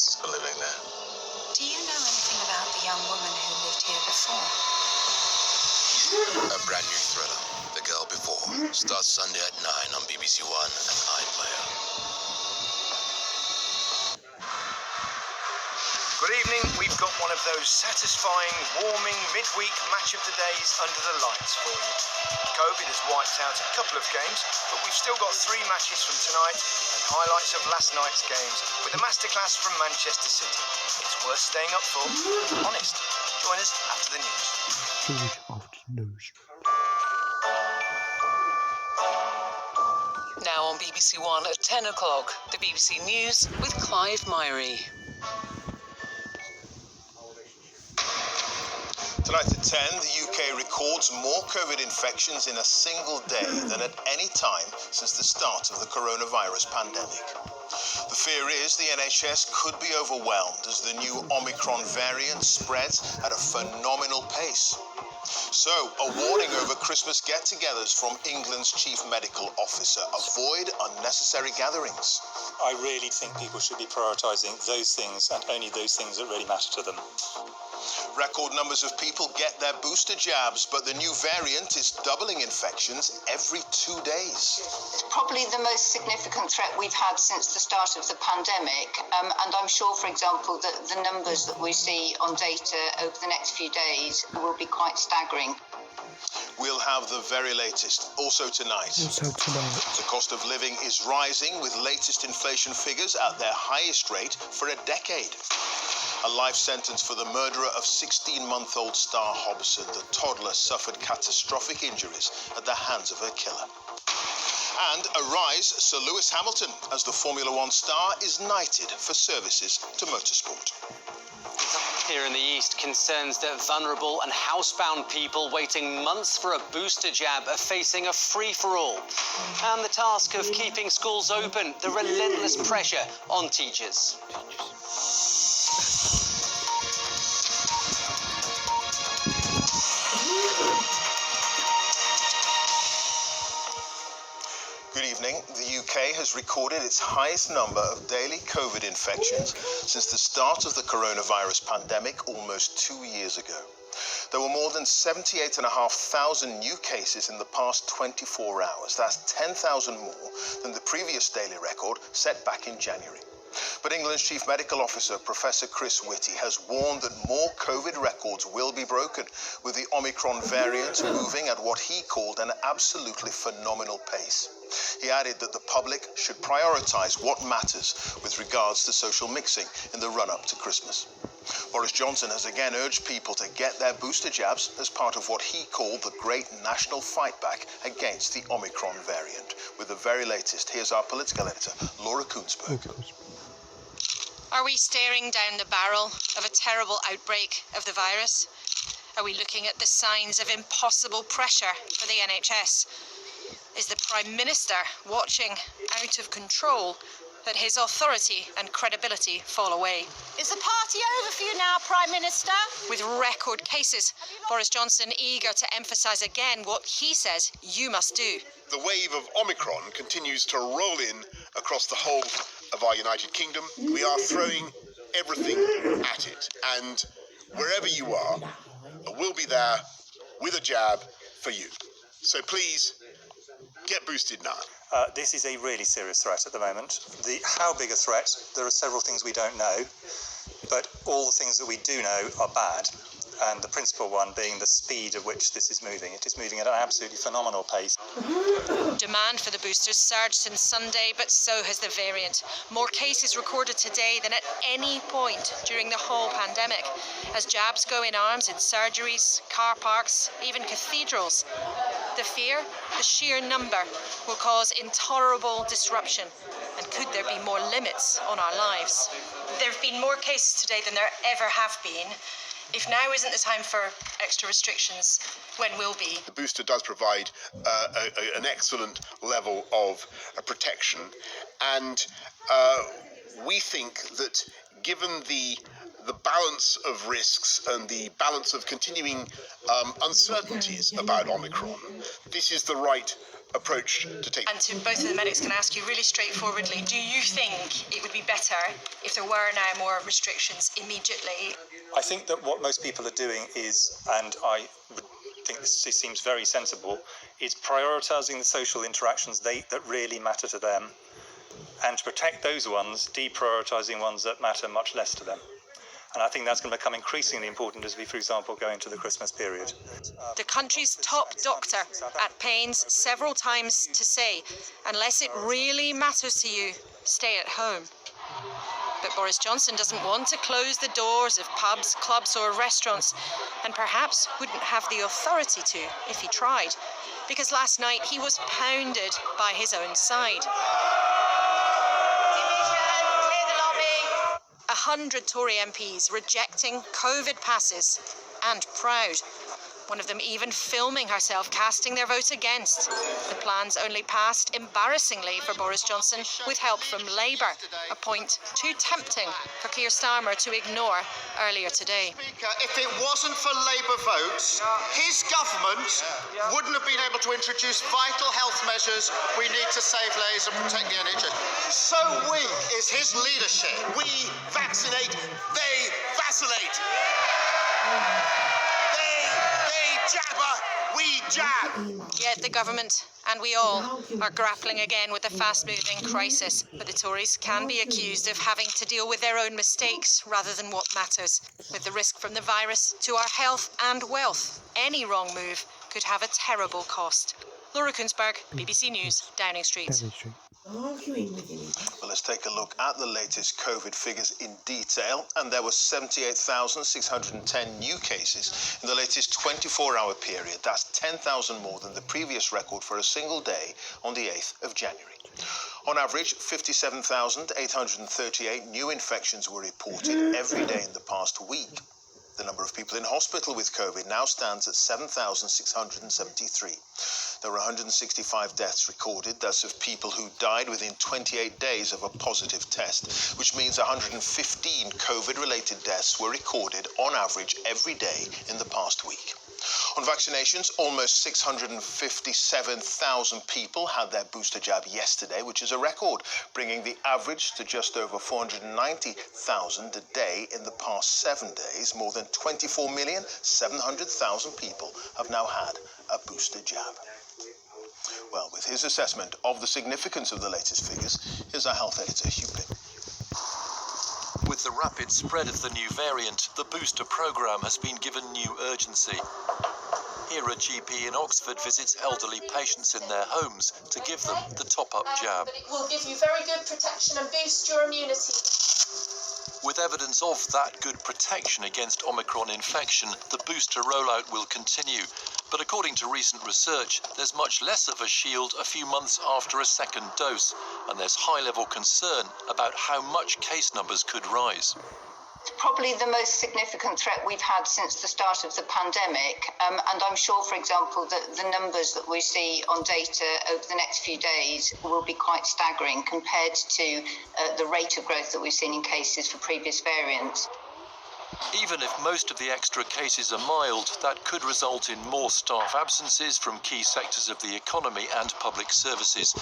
costs for living there. Do you know anything about the young woman who lived here before? A brand new thriller, The Girl Before, starts Sunday at 9 on BBC One and iPlayer. Good evening. We've got one of those satisfying, warming, midweek match of the days under the lights for you. COVID has wiped out a couple of games, but we've still got 3 matches from tonight and highlights of last night's games with a masterclass from Manchester City. It's worth staying up for. Honest. Join us after the news. Now on BBC One at 10 o'clock, the BBC News with Clive Myrie. Tonight at 10, the UK records more COVID infections in a single day than at any time since the start of the coronavirus pandemic. The fear is the NHS could be overwhelmed as the new Omicron variant spreads at a phenomenal pace. So, a warning over Christmas get-togethers from England's Chief Medical Officer. Avoid unnecessary gatherings. I really think people should be prioritising those things and only those things that really matter to them. Record numbers of people get their booster jabs, but the new variant is doubling infections every 2 days. It's probably the most significant threat we've had since the start of the pandemic, and I'm sure, for example, that the numbers that we see on data over the next few days will be quite staggering. We'll have the very latest also tonight. The cost of living is rising, with latest inflation figures at their highest rate for a decade. A life sentence for the murderer of 16-month-old Star Hobson. The toddler suffered catastrophic injuries at the hands of her killer. And a rise, Sir Lewis Hamilton, as the Formula One star is knighted for services to motorsport. Here in the East, concerns that vulnerable and housebound people waiting months for a booster jab are facing a free-for-all. And the task of keeping schools open, the relentless pressure on teachers. Good evening. The UK has recorded its highest number of daily COVID infections since the start of the coronavirus pandemic almost 2 years ago. There were more than 78,500 new cases in the past 24 hours. That's 10,000 more than the previous daily record set back in January. But England's Chief Medical Officer, Professor Chris Whitty, has warned that more COVID records will be broken, with the Omicron variant moving at what he called an absolutely phenomenal pace. He added that the public should prioritise what matters with regards to social mixing in the run-up to Christmas. Boris Johnson has again urged people to get their booster jabs as part of what he called the great national fight back against the Omicron variant. With the very latest, here's our political editor, Laura Koonsberg. Are we staring down the barrel of a terrible outbreak of the virus? Are we looking at the signs of impossible pressure for the NHS? Is the Prime Minister watching out of control that his authority and credibility fall away? Is the party over for you now, Prime Minister? With record cases, Boris Johnson eager to emphasise again what he says you must do. The wave of Omicron continues to roll in across the whole of our United Kingdom. We are throwing everything at it, and wherever you are, we'll be there with a jab for you. So please, get boosted now. This is a really serious threat at the moment. How big a threat? There are several things we don't know, but all the things that we do know are bad. And the principal one being the speed at which this is moving. It is moving at an absolutely phenomenal pace. Demand for the boosters surged since Sunday, but so has the variant. More cases recorded today than at any point during the whole pandemic, as jabs go in arms in surgeries, car parks, even cathedrals. The fear, the sheer number, will cause intolerable disruption. And could there be more limits on our lives? There have been more cases today than there ever have been. If now isn't the time for extra restrictions, when will be? The booster does provide an excellent level of protection, and we think that given the balance of risks and the balance of continuing uncertainties about Omicron, this is the right approach to take. And to both of the medics, can I ask you really straightforwardly, do you think it would be better if there were now more restrictions immediately? I think that what most people are doing is, and I would think this seems very sensible, is prioritising the social interactions that really matter to them, and to protect those ones, deprioritising ones that matter much less to them. And I think that's going to become increasingly important as we, for example, go into the Christmas period. The country's top doctor at pains several times to say, unless it really matters to you, stay at home. But Boris Johnson doesn't want to close the doors of pubs, clubs or restaurants, and perhaps wouldn't have the authority to if he tried, because last night he was pounded by his own side. 100 Tory MPs rejecting COVID passes, and proud. One of them even filming herself casting their vote against. The plans only passed, embarrassingly for Boris Johnson, with help from Labour, a point too tempting for Keir Starmer to ignore earlier today. If it wasn't for Labour votes, his government wouldn't have been able to introduce vital health measures we need to save lives and protect the NHS. So weak is his leadership. We vaccinate, they vacillate. Jabber, we jab. Yet the government and we all are grappling again with a fast-moving crisis. But the Tories can be accused of having to deal with their own mistakes rather than what matters, with the risk from the virus to our health and wealth. Any wrong move could have a terrible cost. Laura Kunzberg, BBC News, Downing Street. Arguing with him. Well, let's take a look at the latest COVID figures in detail. And there were 78,610 new cases in the latest 24-hour period. That's 10,000 more than the previous record for a single day on the 8th of January. On average, 57,838 new infections were reported every day in the past week. The number of people in hospital with COVID now stands at 7,673. There were 165 deaths recorded. That's of people who died within 28 days of a positive test, which means 115 COVID-related deaths were recorded on average every day in the past week. On vaccinations, almost 657,000 people had their booster jab yesterday, which is a record, bringing the average to just over 490,000 a day in the past 7 days. More than 24,700,000 people have now had a booster jab. Well, with his assessment of the significance of the latest figures, here's our health editor, Hugh Pitt. With the rapid spread of the new variant, the booster programme has been given new urgency. Here, a GP in Oxford visits elderly patients in their homes to give them the top-up jab. But it will give you very good protection and boost your immunity. With evidence of that good protection against Omicron infection, the booster rollout will continue. But according to recent research, there's much less of a shield a few months after a second dose, and there's high-level concern about how much case numbers could rise. Probably the most significant threat we've had since the start of the pandemic, and I'm sure, for example, that the numbers that we see on data over the next few days will be quite staggering compared to the rate of growth that we've seen in cases for previous variants. Even if most of the extra cases are mild, that could result in more staff absences from key sectors of the economy and public services.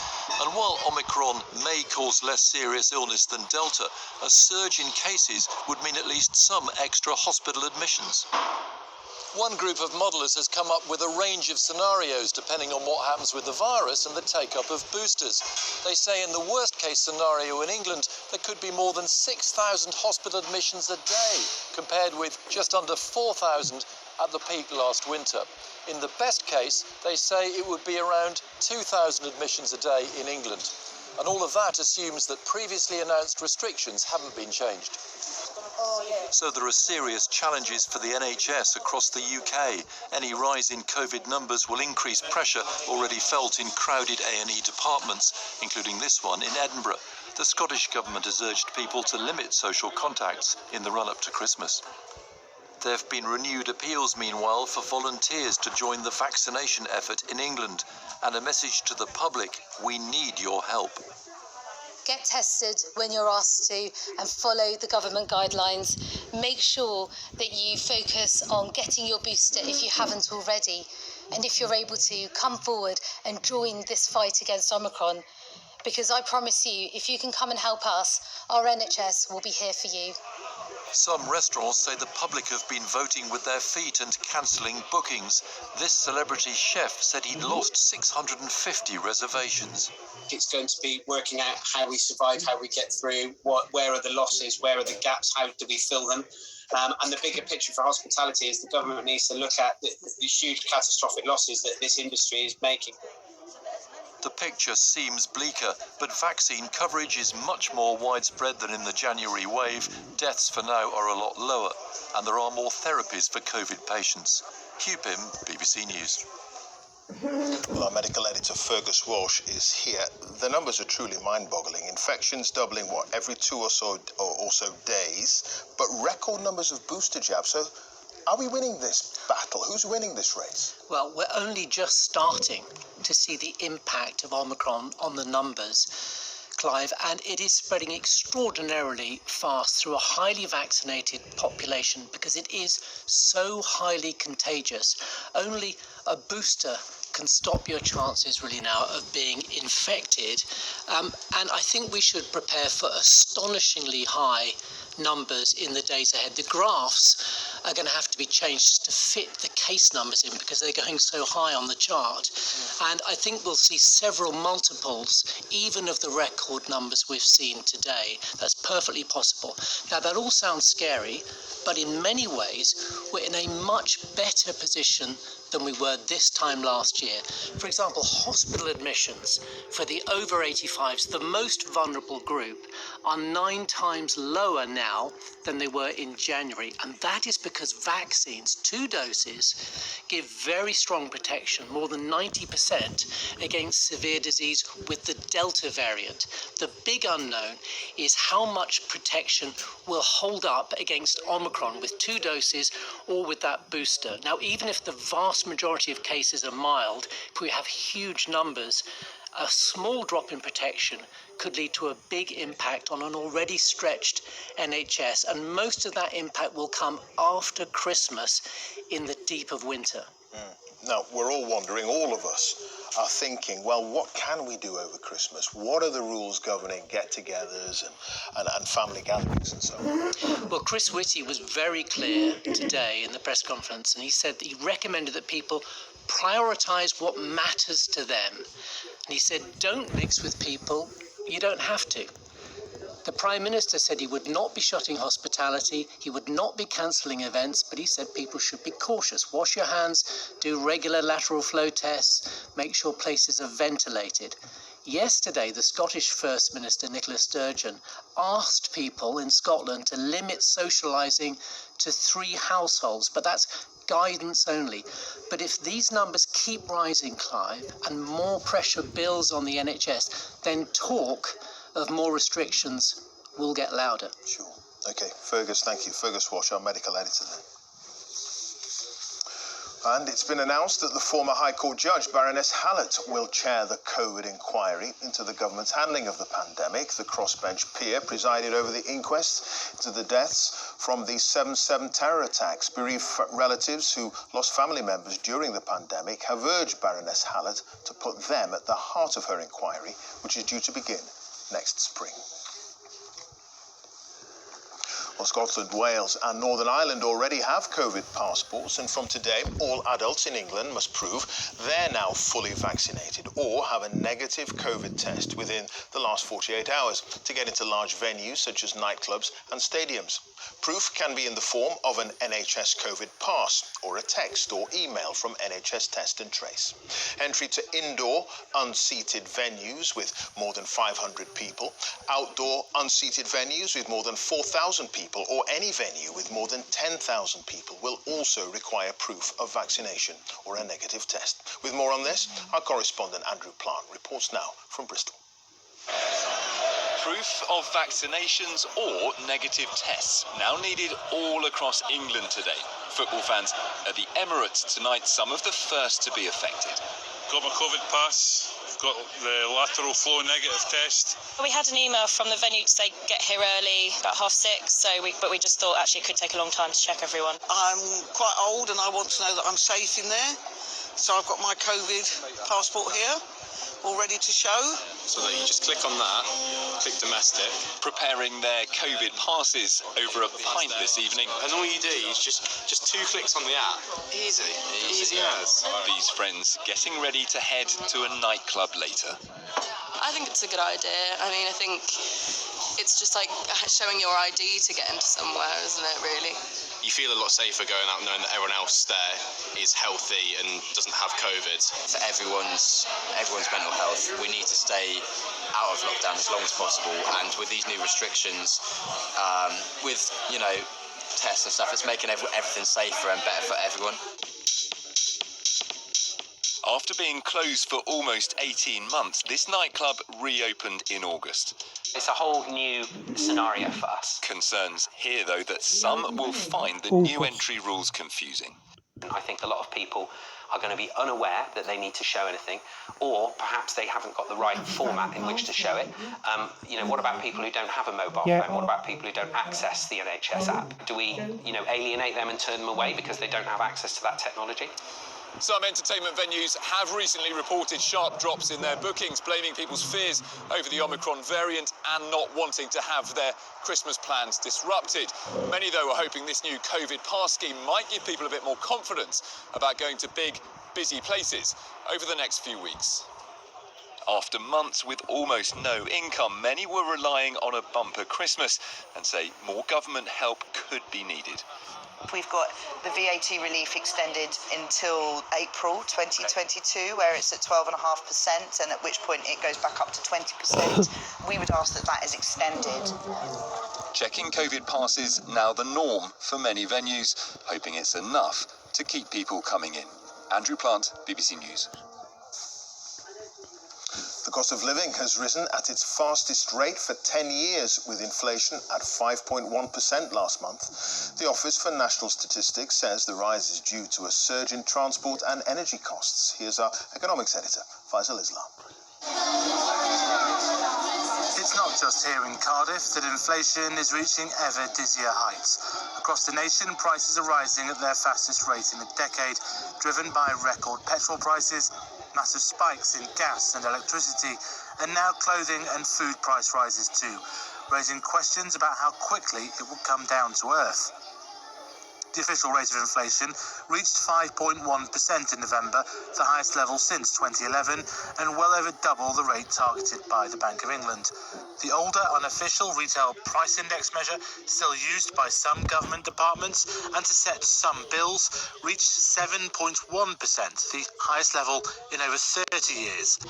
And while Omicron may cause less serious illness than Delta, a surge in cases would mean at least some extra hospital admissions. One group of modellers has come up with a range of scenarios depending on what happens with the virus and the take-up of boosters. They say in the worst-case scenario in England, there could be more than 6,000 hospital admissions a day, compared with just under 4,000 at the peak last winter. In the best case, they say it would be around 2,000 admissions a day in England. And all of that assumes that previously announced restrictions haven't been changed. So there are serious challenges for the NHS across the UK. Any rise in COVID numbers will increase pressure already felt in crowded A&E departments, including this one in Edinburgh. The Scottish Government has urged people to limit social contacts in the run-up to Christmas. There have been renewed appeals, meanwhile, for volunteers to join the vaccination effort in England, and a message to the public: we need your help. get tested when you're asked to and follow the government guidelines. Make sure that you focus on getting your booster if you haven't already. And if you're able to, come forward and join this fight against Omicron. Because I promise you, if you can come and help us, our NHS will be here for you. Some restaurants say the public have been voting with their feet and cancelling bookings. This celebrity chef said he'd lost 650 reservations. It's going to be working out how we survive, how we get through, where are the losses, where are the gaps, how do we fill them. And the bigger picture for hospitality is the government needs to look at the huge catastrophic losses that this industry is making. The picture seems bleaker, but vaccine coverage is much more widespread than in the January wave. Deaths for now are a lot lower, and there are more therapies for COVID patients. Hugh Pym, BBC News. Well, our medical editor Fergus Walsh is here. The numbers are truly mind-boggling. Infections doubling, every 2 or so days, but record numbers of booster jabs. So are we winning this battle? Who's winning this race? Well, we're only just starting to see the impact of Omicron on the numbers, Clive, and it is spreading extraordinarily fast through a highly vaccinated population because it is so highly contagious. Only a booster can stop your chances really now of being infected, and I think we should prepare for astonishingly high numbers in the days ahead. The graphs are going to have to be changed to fit the case numbers in because they're going so high on the chart, and I think we'll see several multiples even of the record numbers we've seen today. That's perfectly possible. Now that all sounds scary, but in many ways we're in a much better position than we were this time last year. For example, hospital admissions for the over 85s, the most vulnerable group, are 9 times lower now than they were in January. And that is because vaccines, 2 doses, give very strong protection, more than 90% against severe disease with the Delta variant. The big unknown is how much protection will hold up against Omicron with 2 doses or with that booster. Now, even if the vast majority of cases are mild, if we have huge numbers, a small drop in protection could lead to a big impact on an already stretched NHS, and most of that impact will come after Christmas in the deep of winter. Now, we're all wondering, all of us are thinking, well, what can we do over Christmas? What are the rules governing get-togethers and family gatherings and so on? Well, Chris Whitty was very clear today in the press conference, and he said that he recommended that people prioritise what matters to them. And he said, don't mix with people you don't have to. The Prime Minister said he would not be shutting hospitality, he would not be cancelling events, but he said people should be cautious. Wash your hands, do regular lateral flow tests, make sure places are ventilated. Yesterday, the Scottish First Minister, Nicola Sturgeon, asked people in Scotland to limit socialising to 3 households, but that's guidance only. But if these numbers keep rising, Clive, and more pressure builds on the NHS, then talk of more restrictions will get louder. Sure. Okay, Fergus, thank you. Fergus Walsh, our medical editor then. And it's been announced that the former High Court judge, Baroness Hallett, will chair the COVID inquiry into the government's handling of the pandemic. The crossbench peer presided over the inquest into the deaths from the 7/7 terror attacks. Bereaved relatives who lost family members during the pandemic have urged Baroness Hallett to put them at the heart of her inquiry, which is due to begin next spring. Well, Scotland, Wales and Northern Ireland already have COVID passports, and from today, all adults in England must prove they're now fully vaccinated or have a negative COVID test within the last 48 hours to get into large venues such as nightclubs and stadiums. Proof can be in the form of an NHS COVID pass or a text or email from NHS Test and Trace. Entry to indoor unseated venues with more than 500 people, outdoor unseated venues with more than 4,000 people, or any venue with more than 10,000 people will also require proof of vaccination or a negative test. With more on this, our correspondent Andrew Plant reports now from Bristol. Proof of vaccinations or negative tests now needed all across England today. Football fans at the Emirates tonight, some of the first to be affected. Got my COVID pass, got the lateral flow negative test. We had an email from the venue to say get here early, about 6:30, but we just thought actually it could take a long time to check everyone. I'm quite old and I want to know that I'm safe in there, so I've got my COVID passport here, all ready to show. So that you just click on that, click domestic. Preparing their COVID passes over a pint this evening. And all you do is just 2 clicks on the app. Easy as. These friends getting ready to head to a nightclub later. I think it's a good idea. I mean, I think it's just like showing your ID to get into somewhere, isn't it, really? You feel a lot safer going out knowing that everyone else there is healthy and doesn't have COVID. For everyone's mental health, we need to stay out of lockdown as long as possible. And with these new restrictions, with, tests and stuff, it's making everything safer and better for everyone. After being closed for almost 18 months, this nightclub reopened in August. It's a whole new scenario for us. Concerns here, though, that some will find the new entry rules confusing. I think a lot of people are going to be unaware that they need to show anything, or perhaps they haven't got the right format in which to show it. What about people who don't have a mobile phone? What about people who don't access the NHS app? Do we, alienate them and turn them away because they don't have access to that technology? Some entertainment venues have recently reported sharp drops in their bookings, blaming people's fears over the Omicron variant and not wanting to have their Christmas plans disrupted. Many, though, are hoping this new COVID pass scheme might give people a bit more confidence about going to big, busy places over the next few weeks. After months with almost no income, many were relying on a bumper Christmas and say more government help could be needed. We've got the VAT relief extended until April 2022, where it's at 12.5%, and at which point it goes back up to 20%. We would ask that that is extended. Checking COVID passes now the norm for many venues, hoping it's enough to keep people coming in. Andrew Plant, BBC News. The cost of living has risen at its fastest rate for 10 years, with inflation at 5.1% last month. The Office for National Statistics says the rise is due to a surge in transport and energy costs. Here's our economics editor, Faisal Islam. It's not just here in Cardiff that inflation is reaching ever dizzier heights. Across the nation, prices are rising at their fastest rate in a decade, driven by record petrol prices, massive spikes in gas and electricity, and now clothing and food price rises too, raising questions about how quickly it will come down to earth. The official rate of inflation reached 5.1% in November, the highest level since 2011, and well over double the rate targeted by the Bank of England. The older unofficial retail price index measure, still used by some government departments and to set some bills, reached 7.1%, the highest level in over 30 years.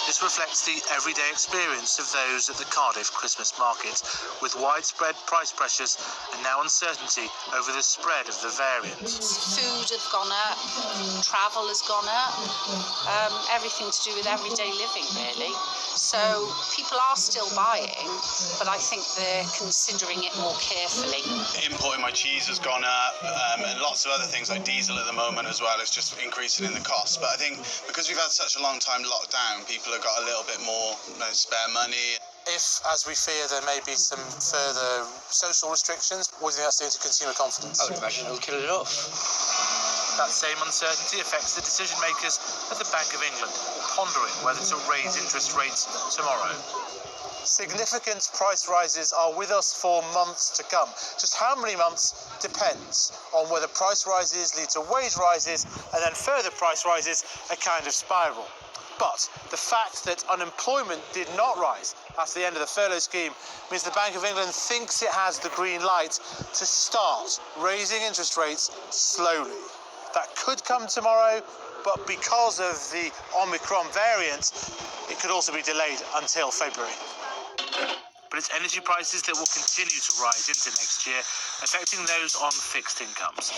This reflects the everyday experience of those at the Cardiff Christmas market, with widespread price pressures and now uncertainty over the spread of the variant. Food has gone up, travel has gone up, everything to do with everyday living, really. So people are still buying, but I think they're considering it more carefully. Importing my cheese has gone up, and lots of other things like diesel at the moment as well. It's just increasing in the cost. But I think because we've had such a long time locked down, people have got a little bit more spare money. If, as we fear, there may be some further social restrictions, what do you think that's doing to consumer confidence? I would imagine it'll kill it off. That same uncertainty affects the decision makers at the Bank of England, pondering whether to raise interest rates tomorrow. Significant price rises are with us for months to come. Just how many months depends on whether price rises lead to wage rises and then further price rises, a kind of spiral. But the fact that unemployment did not rise after the end of the furlough scheme means the Bank of England thinks it has the green light to start raising interest rates slowly. That could come tomorrow, but because of the Omicron variant, it could also be delayed until February. But it's energy prices that will continue to rise into next year, affecting those on fixed incomes,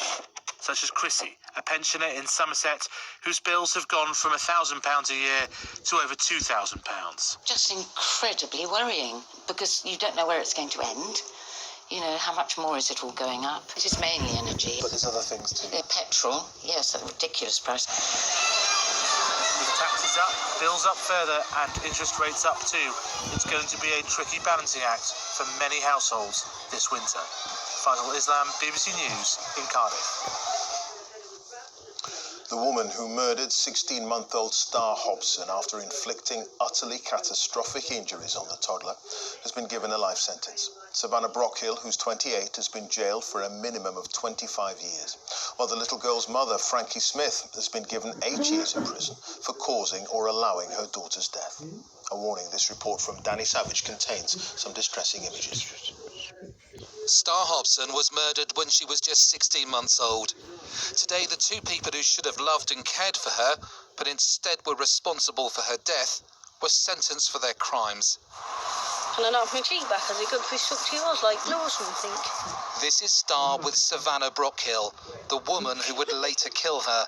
such as Chrissy, a pensioner in Somerset, whose bills have gone from £1,000 a year to over £2,000. Just incredibly worrying, because you don't know where it's going to end. You know, how much more is it all going up? It is mainly energy. But there's other things too. Petrol, yes, at a ridiculous price. With taxes salaries up, bills up further, and interest rates up too. It's going to be a tricky balancing act for many households this winter. Faisal Islam, BBC News in Cardiff. The woman who murdered 16-month-old Star Hobson after inflicting utterly catastrophic injuries on the toddler has been given a life sentence. Savannah Brockhill, who's 28, has been jailed for a minimum of 25 years, while the little girl's mother, Frankie Smith, has been given 8 years in prison for causing or allowing her daughter's death. A warning, this report from Danny Savage contains some distressing images. Star Hobson was murdered when she was just 16 months old. Today, the two people who should have loved and cared for her, but instead were responsible for her death, were sentenced for their crimes. And I knocked my cheek back as he could be stuck to yours like glue or something. This is Star with Savannah Brockhill, the woman who would later kill her.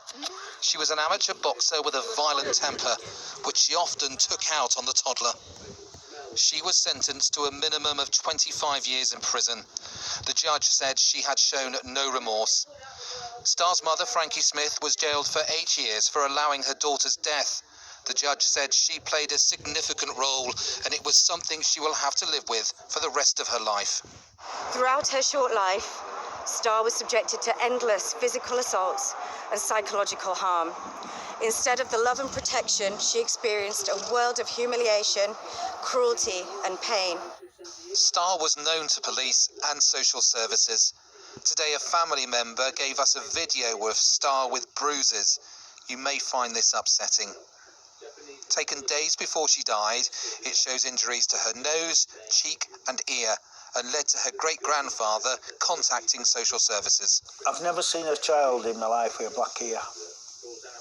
She was an amateur boxer with a violent temper, which she often took out on the toddler. She was sentenced to a minimum of 25 years in prison. The judge said she had shown no remorse. Star's mother, Frankie Smith, was jailed for 8 years for allowing her daughter's death. The judge said she played a significant role and it was something she will have to live with for the rest of her life. Throughout her short life, Star was subjected to endless physical assaults and psychological harm. Instead of the love and protection, she experienced a world of humiliation, cruelty and pain. Star was known to police and social services. Today, a family member gave us a video of Star with bruises. You may find this upsetting. Taken days before she died, it shows injuries to her nose, cheek and ear, and led to her great-grandfather contacting social services. I've never seen a child in my life with a black ear,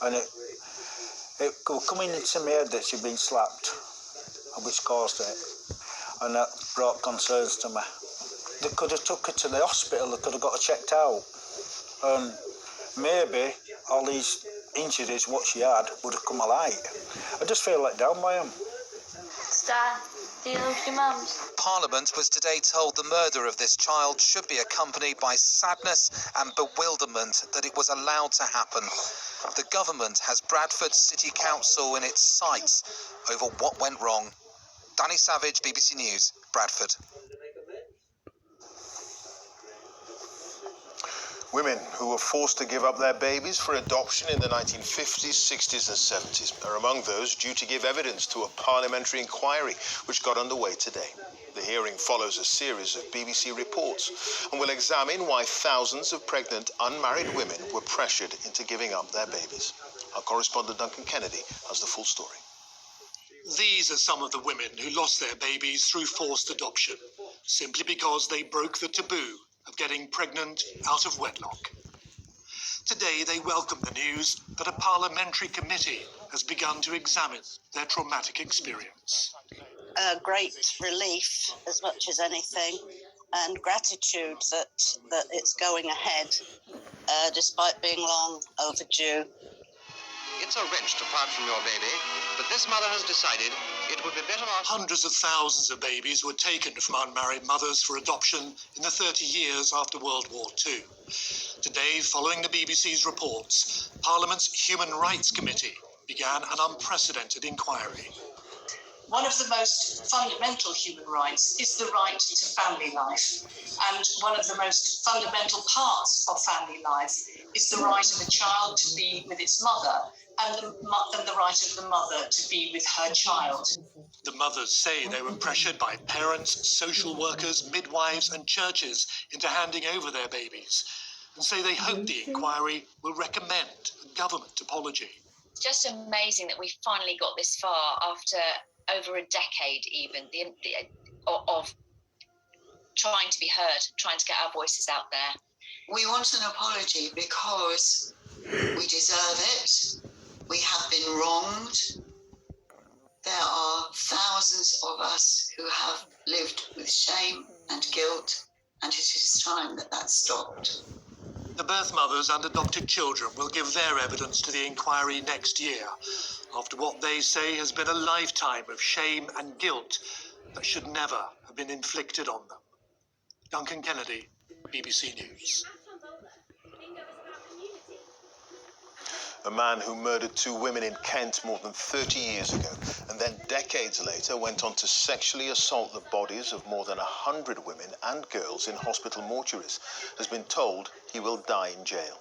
and it was coming into my head that she'd been slapped, which caused it, and that brought concerns to me. They could have took her to the hospital, they could have got her checked out, and maybe all these injuries, what she had, would have come alight. I just feel let down by them. Star, do you love your mums? Parliament was today told the murder of this child should be accompanied by sadness and bewilderment that it was allowed to happen. The government has Bradford City Council in its sights over what went wrong. Danny Savage, BBC News, Bradford. Women who were forced to give up their babies for adoption in the 1950s, 60s and 70s are among those due to give evidence to a parliamentary inquiry which got underway today. The hearing follows a series of BBC reports and will examine why thousands of pregnant, unmarried women were pressured into giving up their babies. Our correspondent Duncan Kennedy has the full story. These are some of the women who lost their babies through forced adoption, simply because they broke the taboo of getting pregnant out of wedlock. Today they welcome the news that a parliamentary committee has begun to examine their traumatic experience. A great relief as much as anything, and gratitude that it's going ahead despite being long overdue. It's a wrench to part from your baby, but this mother has decided it would be better off. Hundreds of thousands of babies were taken from unmarried mothers for adoption in the 30 years after World War II. Today, following the BBC's reports, Parliament's Human Rights Committee began an unprecedented inquiry. One of the most fundamental human rights is the right to family life. And one of the most fundamental parts of family life is the right of a child to be with its mother and the right of the mother to be with her child. The mothers say they were pressured by parents, social workers, midwives and churches into handing over their babies, and say they hope the inquiry will recommend a government apology. It's just amazing that we finally got this far after over a decade even of trying to be heard, trying to get our voices out there. We want an apology because we deserve it. We have been wronged. There are thousands of us who have lived with shame and guilt, and it is time that that stopped. The birth mothers and adopted children will give their evidence to the inquiry next year, after what they say has been a lifetime of shame and guilt that should never have been inflicted on them. Duncan Kennedy, BBC News. The man who murdered 2 women in Kent more than 30 years ago and then decades later went on to sexually assault the bodies of more than 100 women and girls in hospital mortuaries has been told he will die in jail.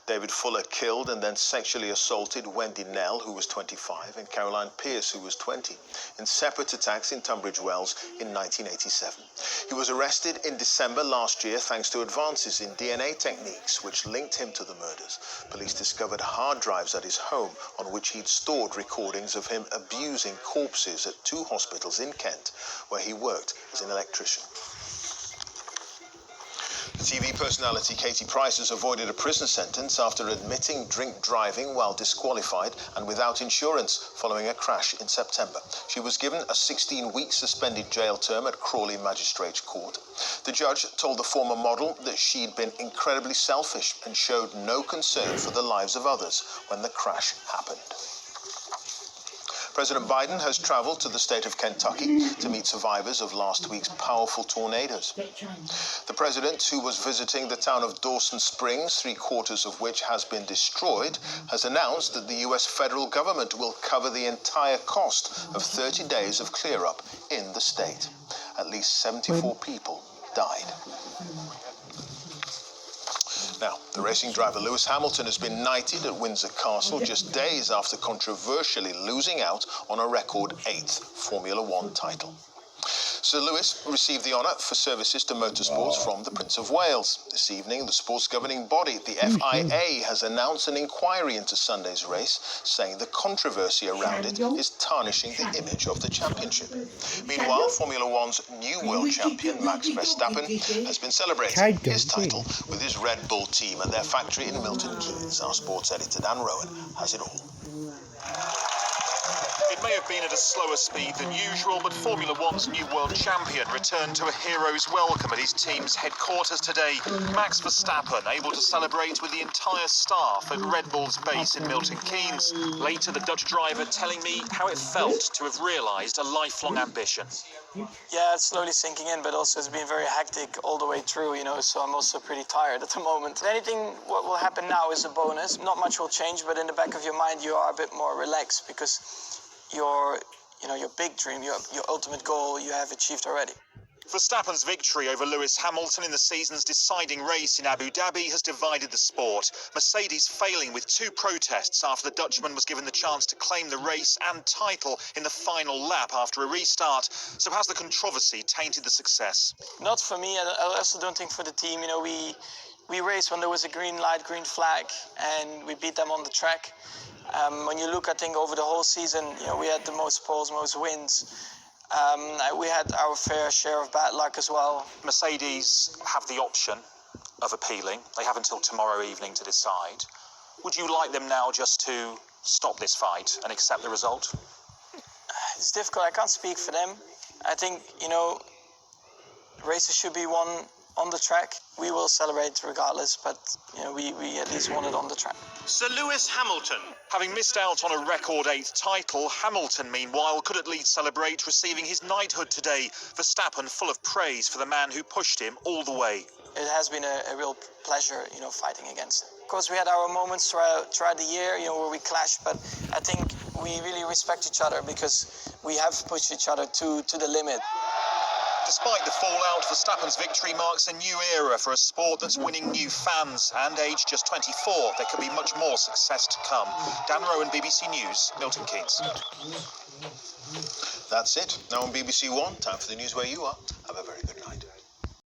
David Fuller killed and then sexually assaulted Wendy Nell, who was 25, and Caroline Pierce, who was 20, in separate attacks in Tunbridge Wells in 1987. He was arrested in December last year thanks to advances in DNA techniques which linked him to the murders. Police discovered hard drives at his home on which he'd stored recordings of him abusing corpses at 2 hospitals in Kent, where he worked as an electrician. TV personality Katie Price has avoided a prison sentence after admitting drink driving while disqualified and without insurance following a crash in September. She was given a 16-week suspended jail term at Crawley Magistrates Court. The judge told the former model that she'd been incredibly selfish and showed no concern for the lives of others when the crash happened. President Biden has travelled to the state of Kentucky to meet survivors of last week's powerful tornadoes. The president, who was visiting the town of Dawson Springs, 3/4 of which has been destroyed, has announced that the US federal government will cover the entire cost of 30 days of clear-up in the state. At least 74 people died. Now, the racing driver Lewis Hamilton has been knighted at Windsor Castle just days after controversially losing out on a record 8th Formula One title. Sir Lewis received the honour for services to motorsports from the Prince of Wales. This evening, the sport's governing body, the FIA, has announced an inquiry into Sunday's race, saying the controversy around it is tarnishing the image of the championship. Meanwhile, Formula One's new world champion, Max Verstappen, has been celebrating his title with his Red Bull team at their factory in Milton Keynes. Our sports editor, Dan Rowan, has it all. It may have been at a slower speed than usual, but Formula One's new world champion returned to a hero's welcome at his team's headquarters today. Max Verstappen able to celebrate with the entire staff at Red Bull's base in Milton Keynes. Later, the Dutch driver telling me how it felt to have realised a lifelong ambition. Yeah, it's slowly sinking in, but also it's been very hectic all the way through, so I'm also pretty tired at the moment. Anything what will happen now is a bonus. Not much will change, but in the back of your mind you are a bit more relaxed because your big dream, your ultimate goal you have achieved already. Verstappen's victory over Lewis Hamilton in the season's deciding race in Abu Dhabi has divided the sport. Mercedes failing with 2 protests after the Dutchman was given the chance to claim the race and title in the final lap after a restart. So has the controversy tainted the success? Not for me. I also don't think for the team. We raced when there was a green light, green flag, and we beat them on the track. When you look, I think, over the whole season, we had the most poles, most wins. We had our fair share of bad luck as well. Mercedes have the option of appealing. They have until tomorrow evening to decide. Would you like them now just to stop this fight and accept the result? It's difficult. I can't speak for them. I think, races should be won on the track. We will celebrate regardless, but we at least won it on the track. Sir Lewis Hamilton. Having missed out on a record 8th title, Hamilton, meanwhile, could at least celebrate receiving his knighthood today. Verstappen full of praise for the man who pushed him all the way. It has been a real pleasure, fighting against him. Of course, we had our moments throughout the year, where we clashed, but I think we really respect each other because we have pushed each other to the limit. Despite the fallout, Verstappen's victory marks a new era for a sport that's winning new fans. And aged just 24, there could be much more success to come. Dan Rowan, BBC News, Milton Keynes. That's it. Now on BBC One, time for the news where you are. Have a very good